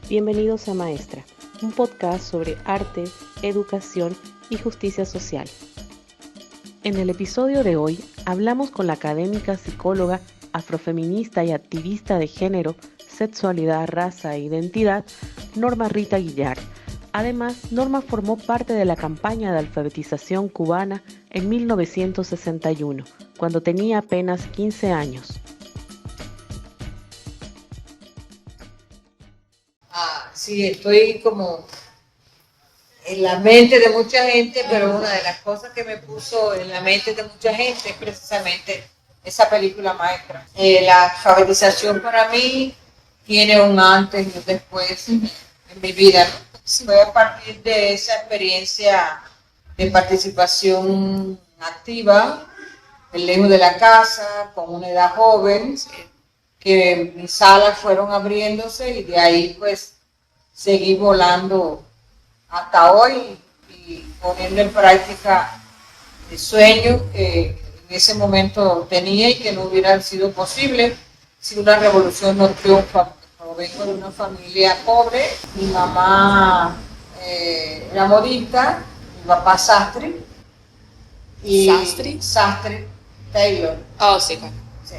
Bienvenidos a Maestra, un podcast sobre arte, educación y justicia social. En el episodio de hoy hablamos con la académica, psicóloga, afrofeminista y activista de género, sexualidad, raza e identidad, Norma Rita Guillard. Además, Norma formó parte de la campaña de alfabetización cubana en 1961, cuando tenía apenas 15 años. Sí, estoy como en la mente de mucha gente, pero una de las cosas que me puso en la mente de mucha gente es precisamente esa película maestra. La alfabetización para mí tiene un antes y un después en mi vida, ¿no? Fue a partir de esa experiencia de participación activa, lejos de la casa, con una edad joven, que mis salas fueron abriéndose y de ahí pues seguí volando hasta hoy y poniendo en práctica el sueño que en ese momento tenía y que no hubiera sido posible si una revolución no triunfa. Vengo de una familia pobre, mi mamá era modista, mi papá sastre. Sastre Taylor. Oh, sí, claro. Sí.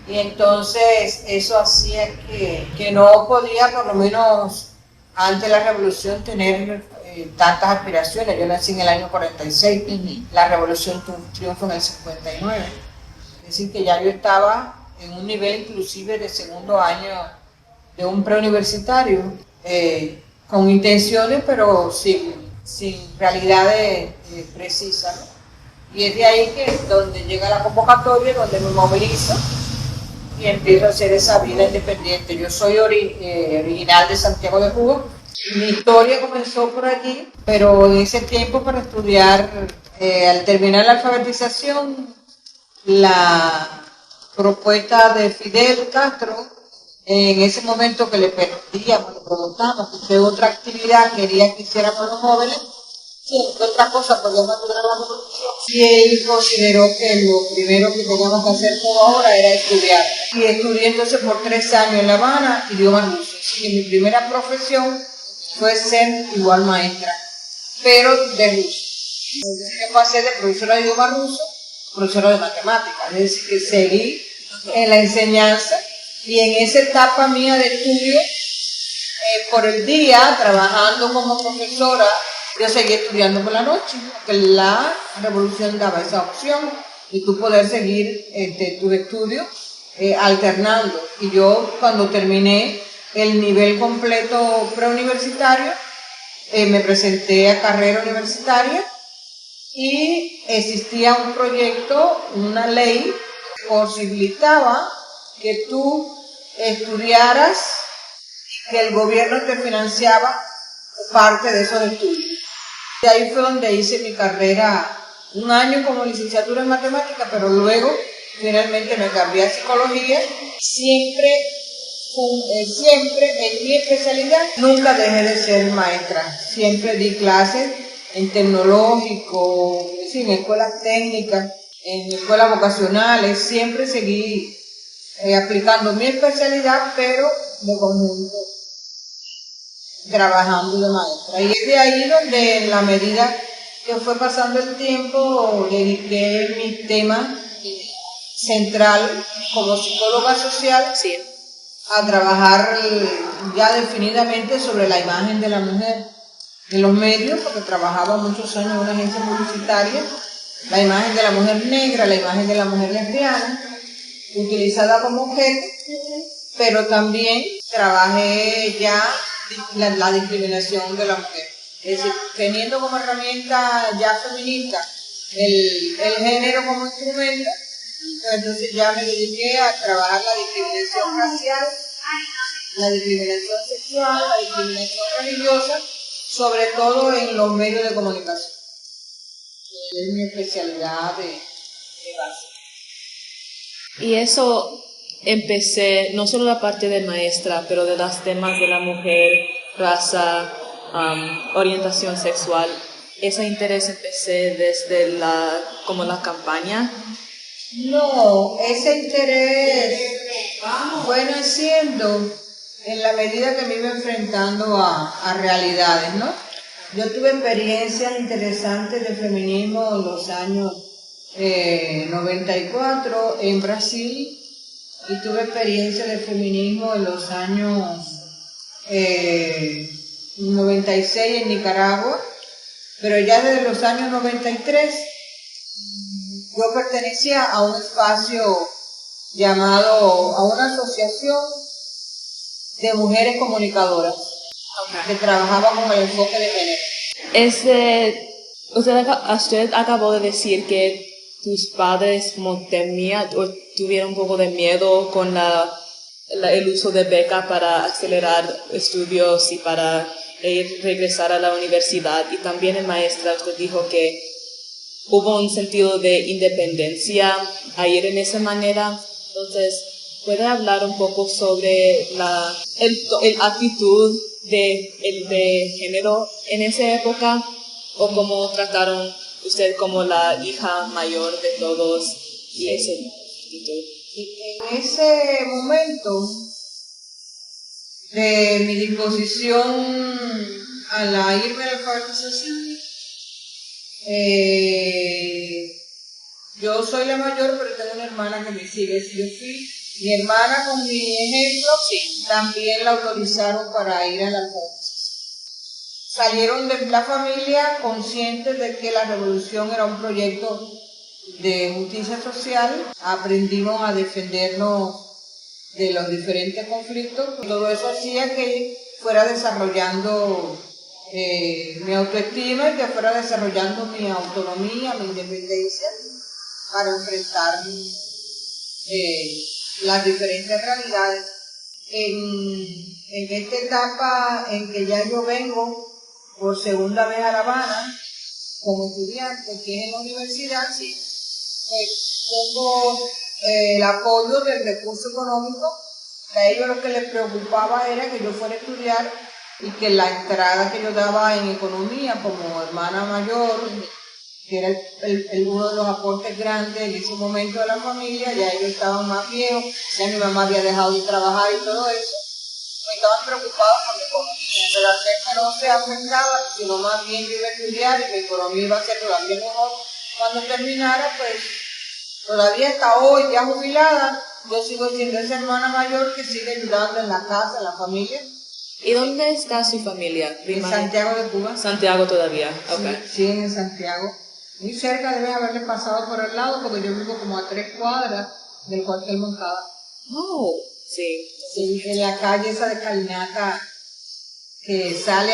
Y entonces eso hacía que no podía, por lo menos antes de la revolución, tener tantas aspiraciones. Yo nací en el año 46, la revolución triunfó en el 59. Es decir, que ya yo estaba en un nivel inclusive de segundo año de un preuniversitario, con intenciones, pero sin realidades precisas, ¿no? Y es de ahí que donde llega la convocatoria, donde me movilizo y empiezo a hacer esa vida independiente. Yo soy original de Santiago de Cuba. Mi historia comenzó por allí, pero en ese tiempo para estudiar, al terminar la alfabetización, la propuesta de Fidel Castro, en ese momento que le pedíamos, le preguntamos que otra actividad quería que hiciéramos los jóvenes, que otras cosas podíamos ayudar a la revolución. Y él consideró que lo primero que teníamos que hacer como ahora era estudiar. Y estudié entonces por 3 años en La Habana idioma ruso. Y mi primera profesión fue ser igual maestra, pero de ruso. Entonces yo pasé de profesora de idioma ruso a profesora de matemáticas. Es decir, que seguí en la enseñanza y en esa etapa mía de estudio, por el día, trabajando como profesora, yo seguí estudiando por la noche, porque la revolución daba esa opción de tú poder seguir tus estudios alternando. Y yo cuando terminé el nivel completo preuniversitario, me presenté a carrera universitaria y existía un proyecto, una ley que posibilitaba que tú estudiaras y que el gobierno te financiaba parte de esos estudios. De ahí fue donde hice mi carrera, un año como licenciatura en matemáticas, pero luego finalmente me cambié a psicología. Siempre en mi especialidad nunca dejé de ser maestra. Siempre di clases en tecnológico, en escuelas técnicas, en escuelas vocacionales. Siempre seguí aplicando mi especialidad, pero de conjunto, trabajando de maestra. Y es de ahí donde, en la medida que fue pasando el tiempo, dediqué mi tema central como psicóloga social, Sí, a trabajar ya definidamente sobre la imagen de la mujer en los medios, porque trabajaba muchos años en una agencia publicitaria, la imagen de la mujer negra, la imagen de la mujer lesbiana, utilizada como objeto, pero también trabajé ya la discriminación de la mujer. Es decir, teniendo como herramienta ya feminista el género como instrumento, entonces ya me dediqué a trabajar la discriminación racial, la discriminación sexual, la discriminación religiosa, sobre todo en los medios de comunicación. Es mi especialidad de base. y eso empecé, no solo la parte de maestra, pero de los temas de la mujer, raza, orientación sexual. Ese interés empecé desde como la campaña. No, ese interés fue naciendo en la medida que me iba enfrentando a realidades, ¿no? Yo tuve experiencias interesantes de feminismo en los años 94 en Brasil, y tuve experiencia de feminismo en los años 96 en Nicaragua, pero ya desde los años 93 yo pertenecía a un espacio llamado, a una asociación de mujeres comunicadoras que trabajaba con el enfoque de género. Usted acabó de decir que tus padres como temían o tuvieron un poco de miedo con el uso de beca para acelerar estudios y para regresar a la universidad. Y también en maestra usted dijo que hubo un sentido de independencia a ir en esa manera. Entonces, ¿puede hablar un poco sobre el actitud de género en esa época? ¿O cómo trataron usted como la hija mayor de todos y ese actitud? En ese momento de mi disposición a irme a la alfabetización, yo soy la mayor, pero tengo una hermana que me sigue. Si yo fui, mi hermana con mi ejemplo, sí, también la autorizaron para ir a la alfabetización. Salieron de la familia conscientes de que la revolución era un proyecto de justicia social. Aprendimos a defendernos de los diferentes conflictos. Todo eso hacía que fuera desarrollando mi autoestima y que fuera desarrollando mi autonomía, mi independencia para enfrentar las diferentes realidades. En esta etapa en que ya yo vengo por segunda vez a La Habana como estudiante, que es en la universidad, sí, tengo el apoyo del recurso económico. A ellos lo que les preocupaba era que yo fuera a estudiar y que la entrada que yo daba en economía como hermana mayor, que era uno de los aportes grandes en ese momento de la familia, ya ellos estaban más viejos, ya mi mamá había dejado de trabajar y todo eso, pues estaban preocupados por mi economía, pero al ver que no se afectaba, sino más bien yo iba a estudiar y mi economía iba a ser todavía mejor cuando terminara, pues todavía hasta hoy, ya jubilada, yo sigo siendo esa hermana mayor que sigue ayudando en la casa, en la familia. ¿Y dónde está su familia? En Santiago de Cuba. Santiago todavía, okay. Sí, en Santiago. Muy cerca, debe haberle pasado por el lado, porque yo vivo como a 3 cuadras del cuartel Moncada. Oh, sí. Sí, en la calle esa de Calinaca, que sale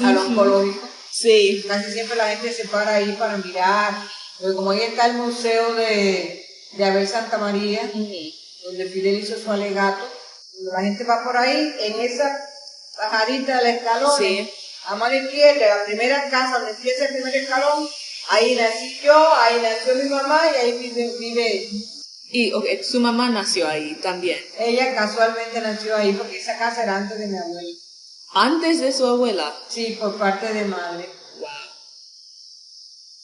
al oncológico. Sí. Casi siempre la gente se para ahí para mirar, porque como ahí está el museo de Abel Santa María, donde Fidel hizo su alegato, la gente va por ahí, en esa pajarita del escalón, sí, a mano izquierda, la primera casa donde empieza el primer escalón, ahí nací yo, ahí nació mi mamá y ahí vive. Y okay, su mamá nació ahí también. Ella casualmente nació ahí porque esa casa era antes de mi abuela. ¿Antes de su abuela? Sí, por parte de madre. Wow.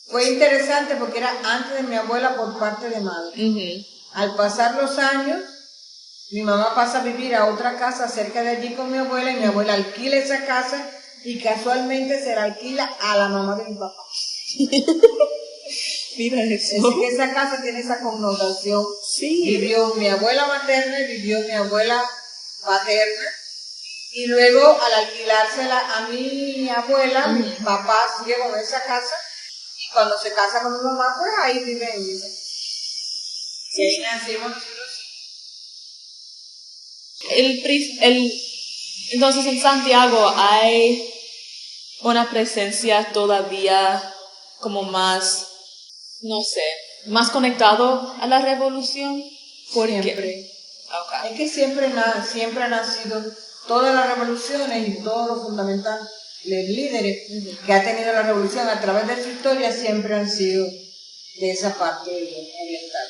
Fue interesante porque era antes de mi abuela por parte de madre. Al pasar los años, mi mamá pasa a vivir a otra casa cerca de allí con mi abuela y mi abuela alquila esa casa y casualmente se la alquila a la mamá de mi papá. Mira eso. Es que esa casa tiene esa connotación. Sí. Vivió mi abuela materna y vivió mi abuela paterna. Y luego al alquilársela a mi abuela, mi papá sigue con esa casa. Y cuando se casa con mi mamá, pues ahí vive en esa casa. Y ahí nacimos nosotros. Entonces en Santiago hay una presencia todavía como más, no sé, más conectado a la revolución. Siempre. Okay. Es que siempre ha nacido todas las revoluciones y todos los fundamentales líderes que ha tenido la revolución a través de su historia siempre han sido de esa parte oriental.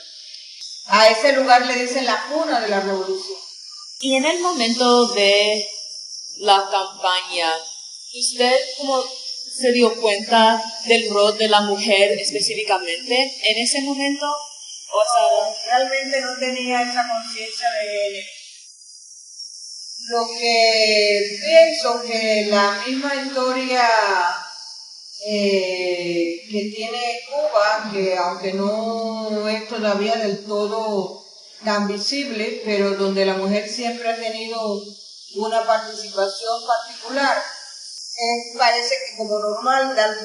A ese lugar le dicen la cuna de la revolución. Y en el momento de la campaña, ¿usted cómo se dio cuenta del rol de la mujer específicamente en ese momento? O sea, realmente no tenía esa conciencia de género. Lo que pienso que la misma historia que tiene Cuba, que aunque no es todavía del todo tan visible, pero donde la mujer siempre ha tenido una participación particular, parece que como normal dar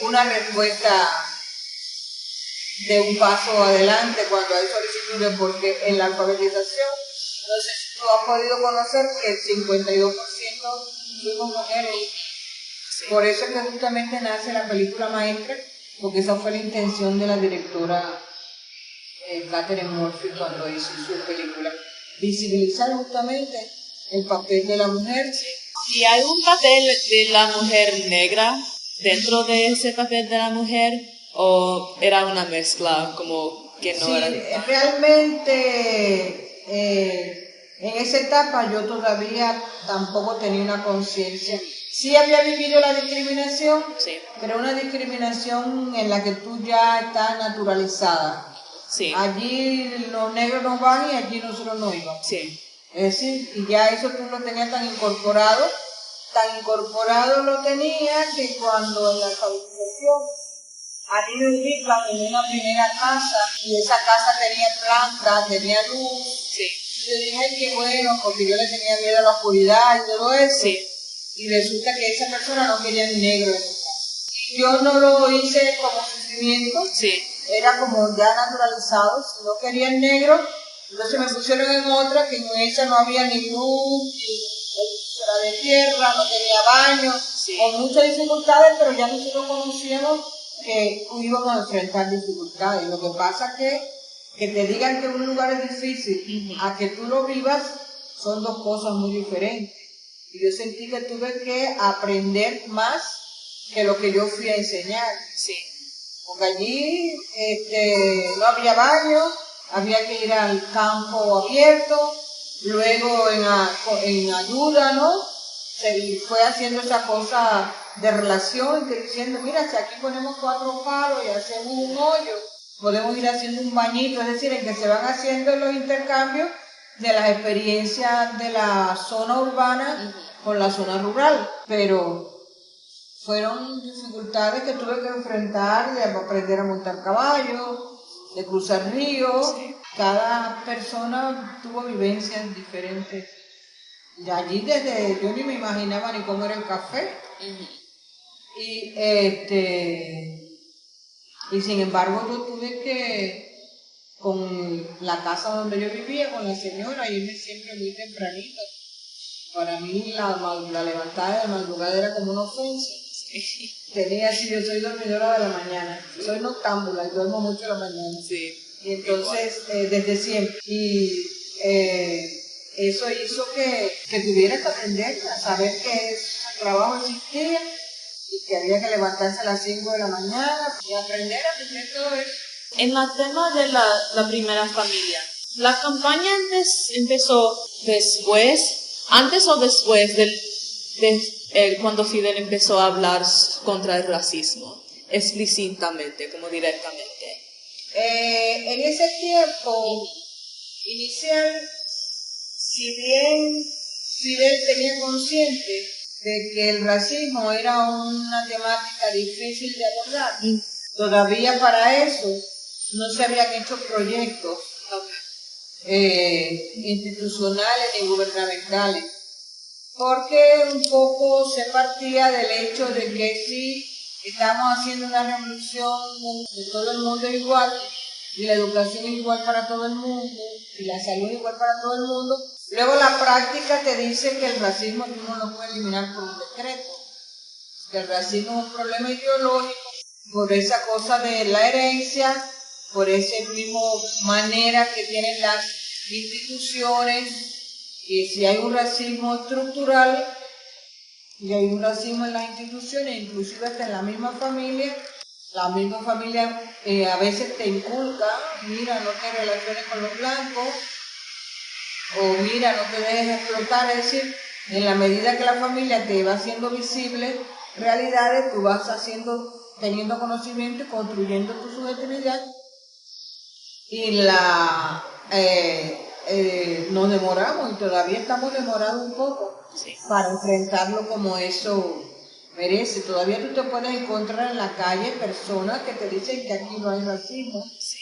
una respuesta de un paso adelante cuando hay solicitudes, porque en la alfabetización, no sé si tú has podido conocer que el 52% fuimos mujeres. Sí. Por eso es que justamente nace la película Maestra, porque esa fue la intención de la directora Catherine Murphy cuando hizo su película, visibilizar justamente el papel de la mujer. ¿Y hay un papel de la mujer negra dentro de ese papel de la mujer? ¿O era una mezcla como que no era? Sí, realmente en esa etapa yo todavía tampoco tenía una conciencia. Sí había vivido la discriminación, sí, pero una discriminación en la que tú ya estás naturalizada. Sí. Allí los negros no van y allí nosotros no íbamos. Sí. Es decir, y ya eso tú lo tenías tan incorporado lo tenía que cuando en la alfabetización a mí me ubican en una primera casa y esa casa tenía planta, tenía luz. Sí. Y yo dije, ay, qué bueno, porque yo le tenía miedo a la oscuridad y todo eso. Sí. Y resulta que esa persona no quería ni negro en su casa. Y yo no lo hice como sufrimiento, sí, era como ya naturalizado. Si no querían negro, entonces me pusieron en otra, que en esa no había ni luz, era de tierra, no tenía baño, sí, con muchas dificultades, pero ya nosotros conocíamos que íbamos a enfrentar dificultades. Lo que pasa es que te digan que un lugar es difícil a que tú lo vivas son dos cosas muy diferentes. Y yo sentí que tuve que aprender más que lo que yo fui a enseñar. Sí. Porque allí no había baño, había que ir al campo abierto, luego en ayuda, ¿no? Se fue haciendo esa cosa de relación, diciendo, mira, si aquí ponemos 4 palos y hacemos un hoyo, podemos ir haciendo un bañito, es decir, en que se van haciendo los intercambios de las experiencias de la zona urbana con la zona rural, pero fueron dificultades que tuve que enfrentar, de aprender a montar caballo, de cruzar ríos. Sí. Cada persona tuvo vivencias diferentes. De allí yo ni me imaginaba ni cómo era el café. Y sin embargo yo tuve que, con la casa donde yo vivía, con la señora, irme siempre muy tempranito. Para mí la levantada de madrugada era como una ofensa. Tenía así, yo soy dormidora de la mañana, soy noctámbula y duermo mucho en la mañana. Sí. Y entonces, desde siempre. Y eso hizo que tuviera que aprender a saber que ese trabajo existía y que había que levantarse a las 5 de la mañana y aprender todo eso. En el tema de la primera familia, ¿la campaña empezó antes o después cuando Fidel empezó a hablar contra el racismo, explícitamente, como directamente? En ese tiempo inicial, si bien Fidel tenía consciente de que el racismo era una temática difícil de abordar, todavía para eso no se habían hecho proyectos institucionales ni gubernamentales, porque un poco se partía del hecho de que si estamos haciendo una revolución de todo el mundo igual, y la educación es igual para todo el mundo, y la salud es igual para todo el mundo, luego la práctica te dice que el racismo tú no lo puedes eliminar por un decreto, que el racismo es un problema ideológico, por esa cosa de la herencia, por esa misma manera que tienen las instituciones. Y si hay un racismo estructural y hay un racismo en las instituciones, inclusive hasta en la misma familia a veces te inculca, mira, no te relaciones con los blancos, o mira, no te dejes explotar. Es decir, en la medida que la familia te va haciendo visible realidades, tú vas teniendo conocimiento y construyendo tu subjetividad. Y nos demoramos y todavía estamos demorados un poco Sí. para enfrentarlo como eso merece. Todavía tú te puedes encontrar en la calle personas que te dicen que aquí no hay racismo. Sí.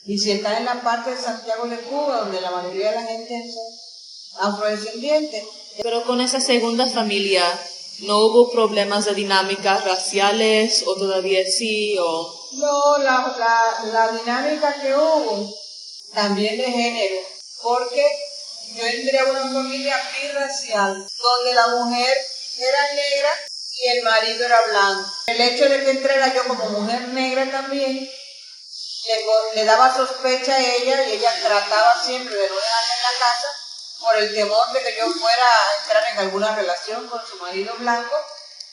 Y si estás en la parte de Santiago de Cuba, donde la mayoría de la gente son afrodescendientes. Pero con esa segunda familia, ¿no hubo problemas de dinámicas raciales o todavía sí? No, la dinámica que hubo, también de género, porque yo entré a una familia birracial, donde la mujer era negra y el marido era blanco. El hecho de que entrara yo como mujer negra también, le daba sospecha a ella y ella trataba siempre de no dejarme en la casa por el temor de que yo fuera a entrar en alguna relación con su marido blanco,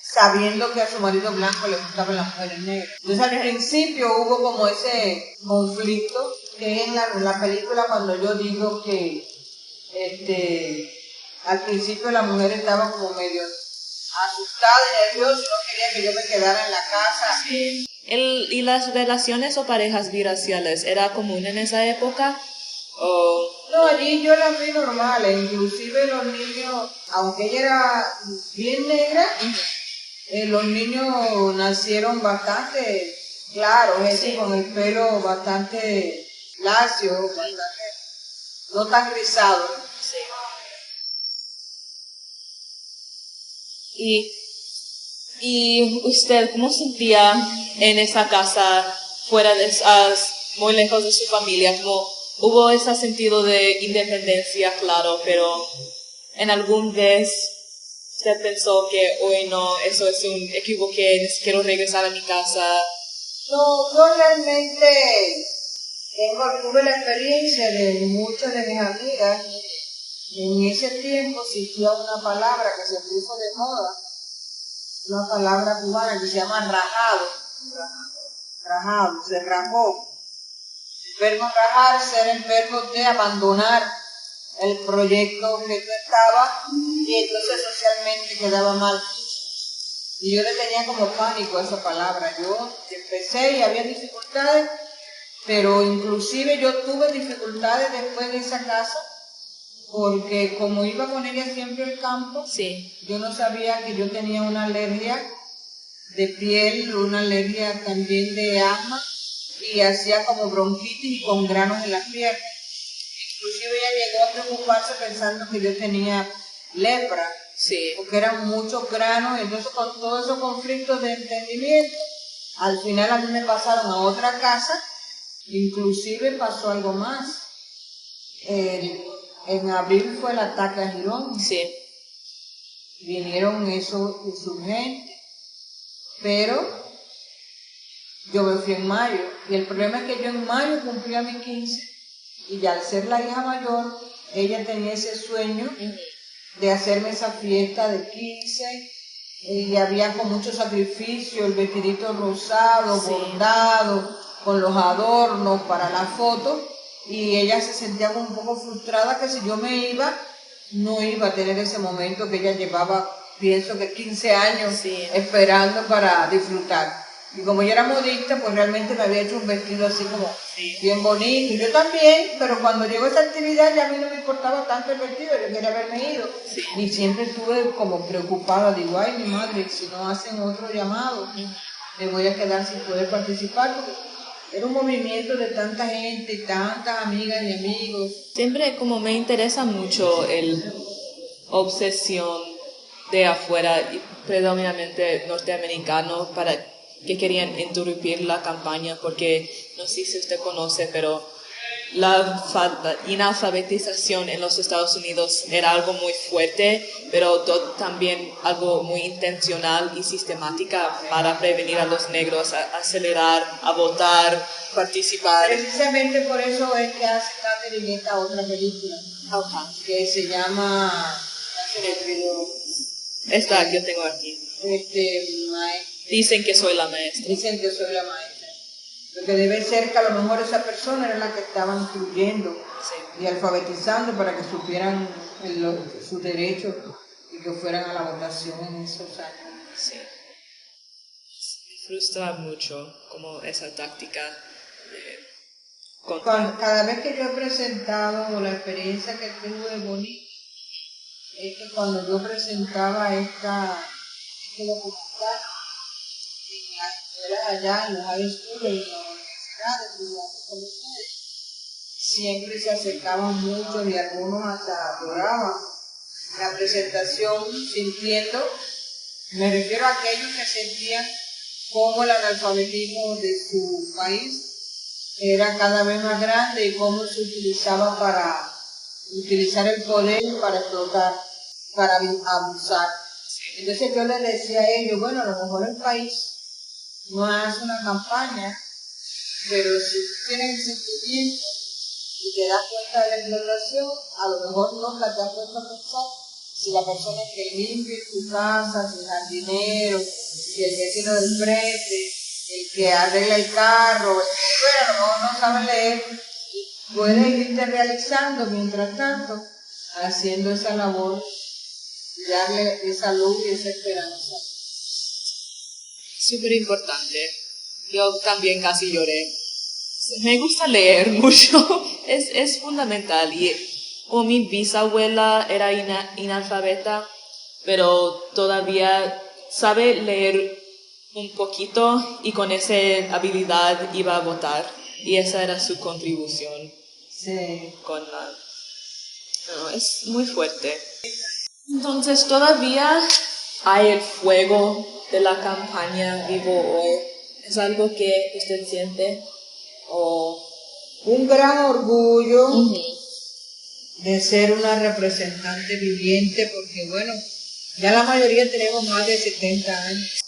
sabiendo que a su marido blanco le gustaban las mujeres negras. Entonces al principio hubo como ese conflicto, que es en la película cuando yo digo que al principio la mujer estaba como medio asustada y nerviosa y no quería que yo me quedara en la casa. Sí. ¿Y las relaciones o parejas biraciales era común en esa época? No, allí yo las vi normales, inclusive los niños, aunque ella era bien negra, los niños nacieron bastante claros, Sí. con el pelo bastante lacio, bastante, no tan rizado. Sí. ¿Y usted cómo sentía en esa casa, fuera de muy lejos de su familia? Como hubo ese sentido de independencia, claro, pero en algún vez usted pensó que hoy no, eso es un equivoqué, quiero regresar a mi casa. No, yo realmente tuve la experiencia de muchas de mis amigas. En ese tiempo existía una palabra que se puso de moda, una palabra cubana que se llama rajado. Rajado, se rajó. El verbo rajar, ser el verbo de abandonar el proyecto que tú estabas y entonces socialmente quedaba mal. Y yo le tenía como pánico a esa palabra. Yo empecé y había dificultades, pero inclusive yo tuve dificultades después de esa casa, porque como iba con ella siempre al campo, Sí. yo no sabía que yo tenía una alergia de piel, una alergia también de asma, y hacía como bronquitis y con granos en las piernas. Inclusive ella llegó a preocuparse pensando que yo tenía lepra, Sí. porque eran muchos granos, entonces con todos esos conflictos de entendimiento, al final a mí me pasaron a otra casa, inclusive pasó algo más. En abril fue el ataque a Girón. Sí. Vinieron esos insurgentes, pero yo me fui en mayo, y el problema es que yo en mayo cumplía mis 15, y ya al ser la hija mayor, ella tenía ese sueño de hacerme esa fiesta de 15, y había con mucho sacrificio, el vestidito rosado, Sí. bordado, con los adornos para la foto, y ella se sentía como un poco frustrada que si yo me iba, no iba a tener ese momento que ella llevaba, pienso que 15 años Sí. esperando para disfrutar. Y como yo era modista, pues realmente me había hecho un vestido así como bien bonito. Yo también, pero cuando llegó esa actividad ya a mí no me importaba tanto el vestido, yo quería haberme ido. Sí. Y siempre estuve como preocupada, digo, ay mi madre, si no hacen otro llamado, me voy a quedar sin poder participar, porque era un movimiento de tanta gente, tantas amigas y amigos. Siempre como me interesa mucho el obsesión de afuera, y predominantemente norteamericano, para que querían interrumpir la campaña, porque no sé si usted conoce, pero la inalfabetización en los Estados Unidos era algo muy fuerte, pero también algo muy intencional y sistemática para prevenir a los negros a acelerar, a votar, participar. Precisamente por eso es que hace Catherine esta otra película, que se llama, ya se me olvidó, Esta yo tengo aquí. Dicen que soy la maestra. Dicen que soy la maestra. Lo que debe ser que a lo mejor esa persona era la que estaba instruyendo y alfabetizando para que supieran sus derechos y que fueran a la votación en esos años. Sí. Me frustra mucho como esa táctica. Cada vez que yo he presentado, la experiencia que tuve bonita, es que cuando yo presentaba este documental en las escuelas allá, en los high schools, en las universidades, estudiantes como ustedes, siempre se acercaban mucho y algunos hasta adoraban la presentación, sintiendo, me refiero a aquellos que sentían cómo el analfabetismo de su país era cada vez más grande y cómo se utilizaba para utilizar el poder para explotar, para abusar. Entonces yo les decía a ellos, bueno, a lo mejor el país no hace una campaña, pero si tienes el sentimiento y te das cuenta de la explotación, a lo mejor nunca te has puesto a pensar si la persona que limpia tu casa, si el jardinero, si el vecino del frente, el que arregla el carro, bueno, a lo mejor no sabe leer, puedes irte realizando mientras tanto, haciendo esa labor y darle esa luz y esa esperanza. Súper importante. Yo también casi lloré. Me gusta leer mucho, es fundamental. Y como mi bisabuela era analfabeta, pero todavía sabe leer un poquito y con esa habilidad iba a votar. Y esa era su contribución. Sí. No, es muy fuerte. Entonces todavía hay el fuego de la campaña Vivo Hoy. ¿Es algo que usted siente? Un gran orgullo de ser una representante viviente, porque bueno, ya la mayoría tenemos más de 70 años.